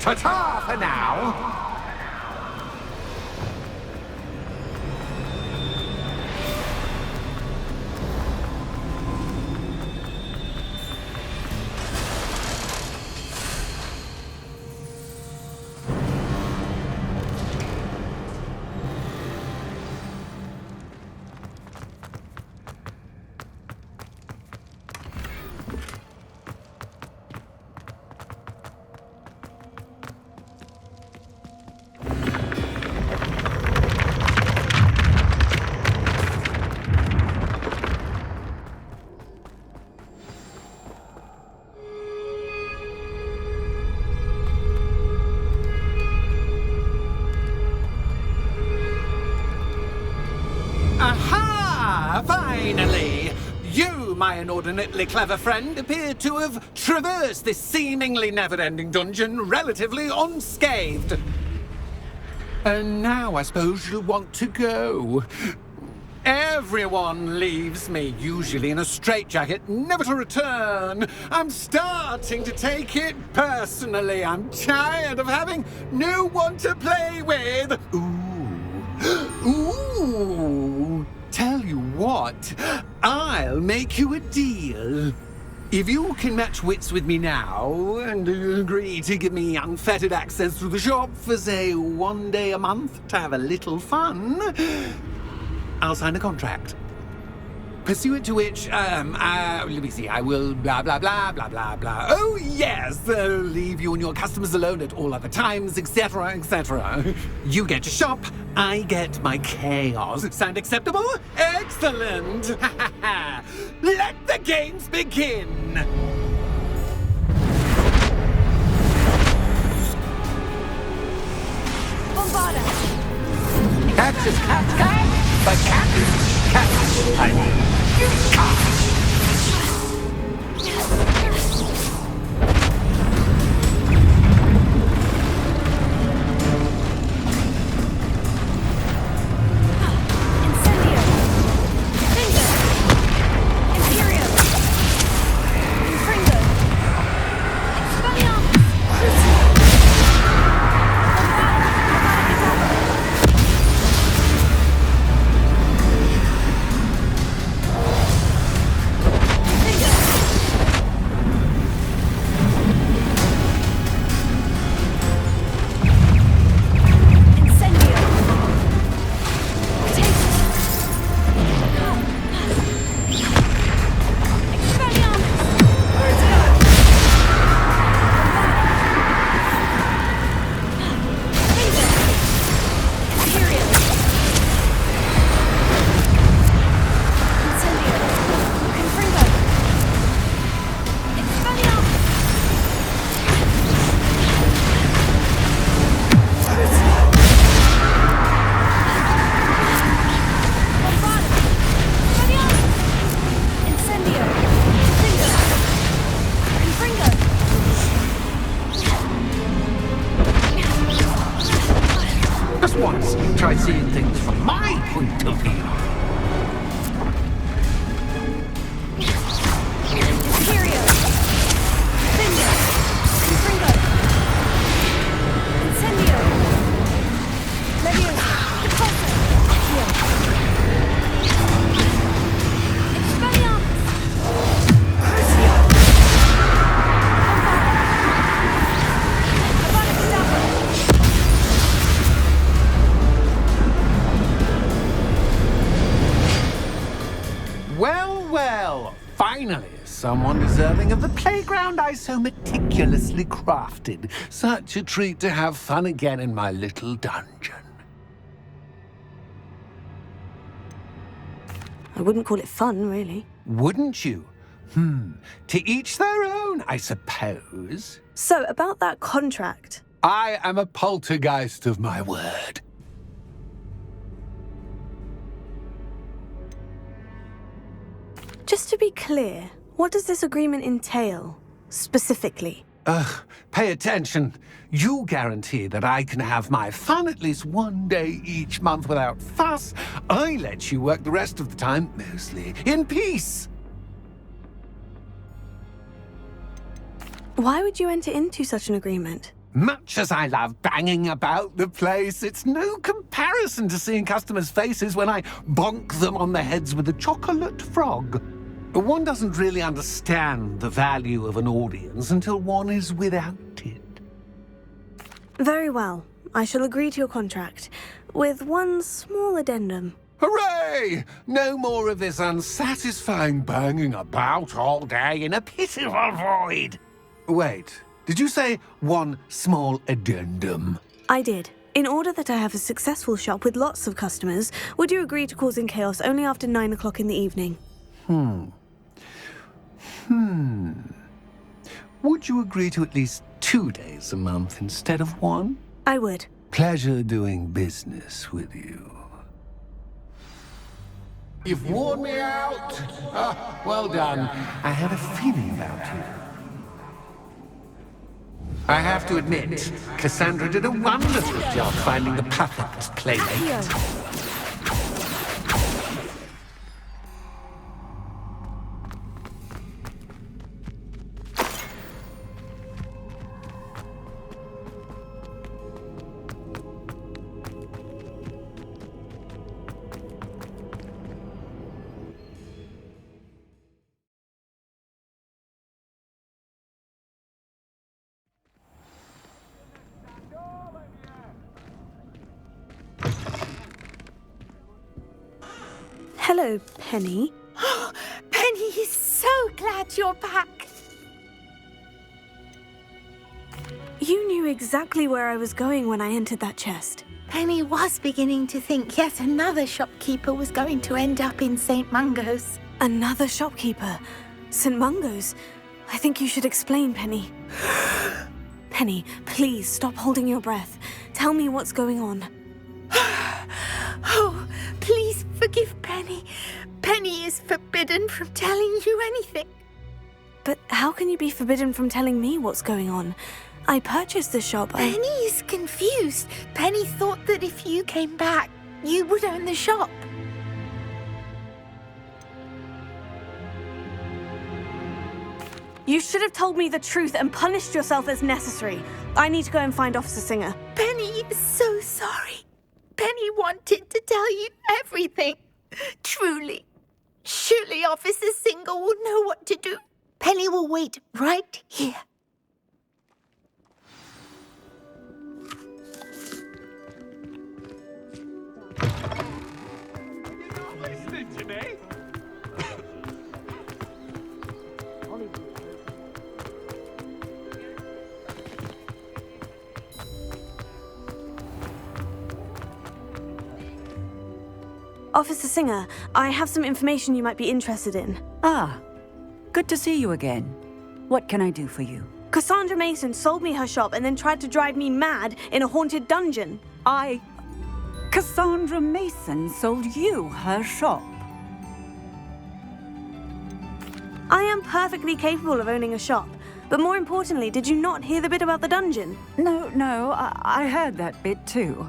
Ta-ta for now! Aha! Finally! You, my inordinately clever friend, appear to have traversed this seemingly never-ending dungeon relatively unscathed. And now I suppose you'll want to go. Everyone leaves me, usually in a straitjacket, never to return. I'm starting to take it personally. I'm tired of having no one to play with. Ooh. Tell you what, I'll make you a deal. If you can match wits with me now and agree to give me unfettered access to the shop for, say, 1 day a month to have a little fun, I'll sign a contract. Pursuant to which, let me see, I will blah, blah, blah, blah, blah, blah. Oh, yes, leave you and your customers alone at all other times, etc., etc. You get your shop, I get my chaos. Sound acceptable? Excellent! Let the games begin! Bombarda! Catch is cat, but cat is cat. I mean, you can't. Once, try seeing things from my point of view. Imperio! Bingo! Confringo! Incendio! Leviosa! Repulsor! Accio! Expelliarmus! Crucio! Bombada! Avada Kedavra! Well, finally, someone deserving of the playground I so meticulously crafted. Such a treat to have fun again in my little dungeon. I wouldn't call it fun, really. Wouldn't you? To each their own, I suppose. So, about that contract. I am a poltergeist of my word. Just to be clear, what does this agreement entail, specifically? Pay attention. You guarantee that I can have my fun at least 1 day each month without fuss. I let you work the rest of the time, mostly in peace. Why would you enter into such an agreement? Much as I love banging about the place, it's no comparison to seeing customers' faces when I bonk them on the heads with a chocolate frog. One doesn't really understand the value of an audience until one is without it. Very well. I shall agree to your contract, with one small addendum. Hooray! No more of this unsatisfying banging about all day in a pitiful void. Wait, did you say one small addendum? I did. In order that I have a successful shop with lots of customers, would you agree to causing chaos only after 9 o'clock in the evening? Would you agree to at least 2 days a month instead of 1? I would. Pleasure doing business with you. You've worn me out. Ah, well done. I had a feeling about you. I have to admit, Cassandra did a wonderful job finding the perfect playmate. Hello, Penny. Penny is so glad you're back. You knew exactly where I was going when I entered that chest. Penny was beginning to think yet another shopkeeper was going to end up in St. Mungo's. Another shopkeeper? St. Mungo's? I think you should explain, Penny. Penny, please stop holding your breath. Tell me what's going on. Oh, please forgive Penny. Penny is forbidden from telling you anything. But how can you be forbidden from telling me what's going on? I purchased the shop. Penny is confused. Penny thought that if you came back, you would own the shop. You should have told me the truth and punished yourself as necessary. I need to go and find Officer Singer. Penny is so sorry. Penny wanted to tell you everything. Truly. Surely Officer Singer will know what to do. Penny will wait right here. You're not listening to me? Officer Singer, I have some information you might be interested in. Ah, good to see you again. What can I do for you? Cassandra Mason sold me her shop and then tried to drive me mad in a haunted dungeon. Cassandra Mason sold you her shop. I am perfectly capable of owning a shop. But more importantly, did you not hear the bit about the dungeon? No, I heard that bit too.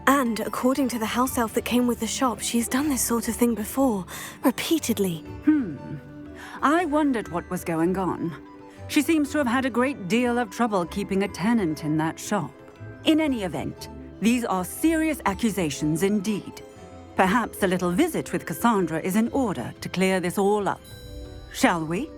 And according to the house elf that came with the shop, she's done this sort of thing before, repeatedly. I wondered what was going on. She seems to have had a great deal of trouble keeping a tenant in that shop. In any event, these are serious accusations indeed. Perhaps a little visit with Cassandra is in order to clear this all up. Shall we?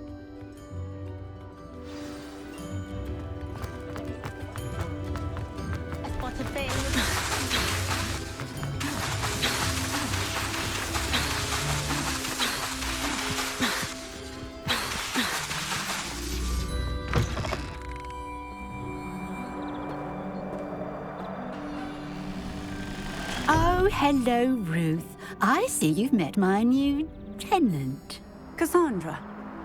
Oh, hello, Ruth. I see you've met my new tenant. Cassandra,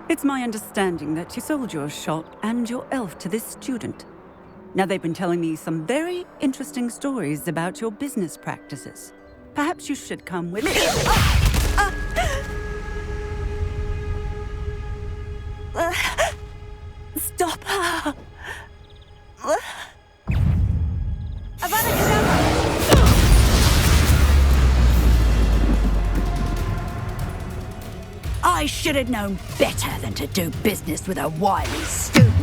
it's my understanding that you sold your shop and your elf to this student. Now, they've been telling me some very interesting stories about your business practices. Perhaps you should come with me. Stop her! I should have known better than to do business with a wily student.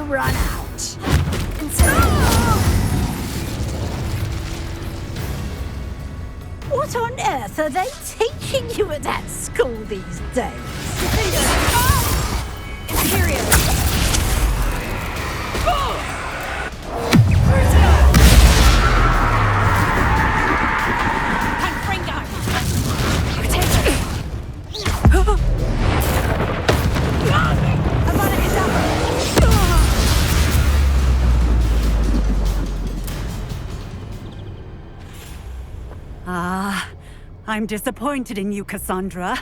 run out. What on earth are they teaching you at that school these days? Imperial! I'm disappointed in you, Cassandra.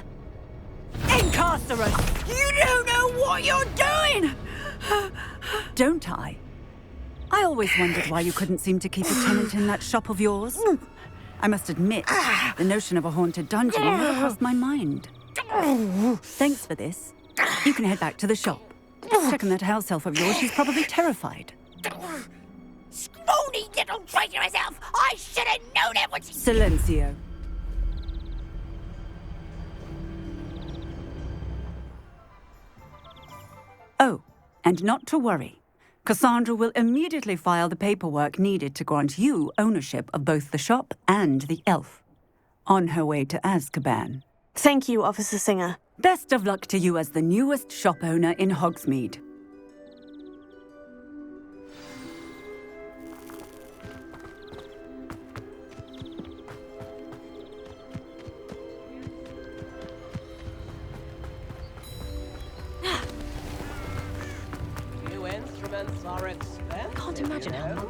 Incarcerate! You don't know what you're doing! Don't I? I always wondered why you couldn't seem to keep a tenant in that shop of yours. I must admit, the notion of a haunted dungeon never crossed my mind. Thanks for this. You can head back to the shop. Check on that house elf of yours. She's probably terrified. Scrawny little traitorous elf! I should have known it was... Silencio. Oh, and not to worry. Cassandra will immediately file the paperwork needed to grant you ownership of both the shop and the elf. On her way to Azkaban. Thank you, Officer Singer. Best of luck to you as the newest shop owner in Hogsmeade. New instruments are expensive. Can't imagine how much.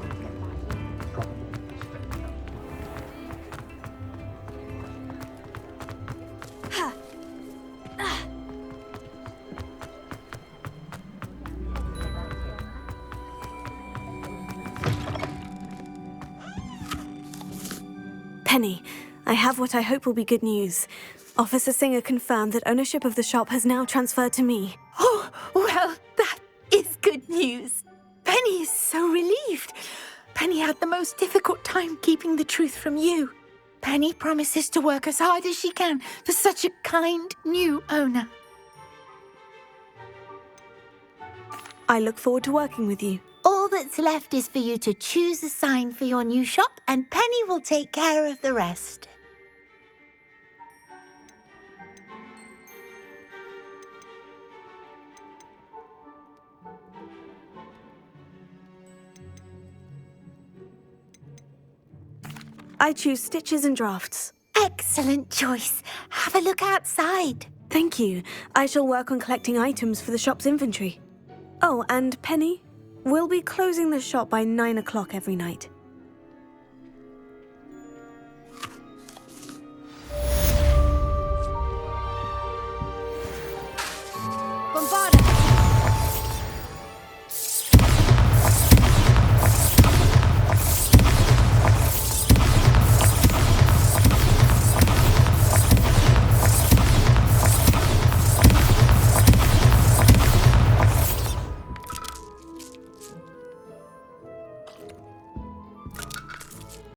Penny, I have what I hope will be good news. Officer Singer confirmed that ownership of the shop has now transferred to me. Oh, well, that is good news. Penny is so relieved. Penny had the most difficult time keeping the truth from you. Penny promises to work as hard as she can for such a kind new owner. I look forward to working with you. All that's left is for you to choose a sign for your new shop, and Penny will take care of the rest. I choose stitches and drafts. Excellent choice. Have a look outside. Thank you. I shall work on collecting items for the shop's inventory. Oh, and Penny, we'll be closing the shop by 9 o'clock every night.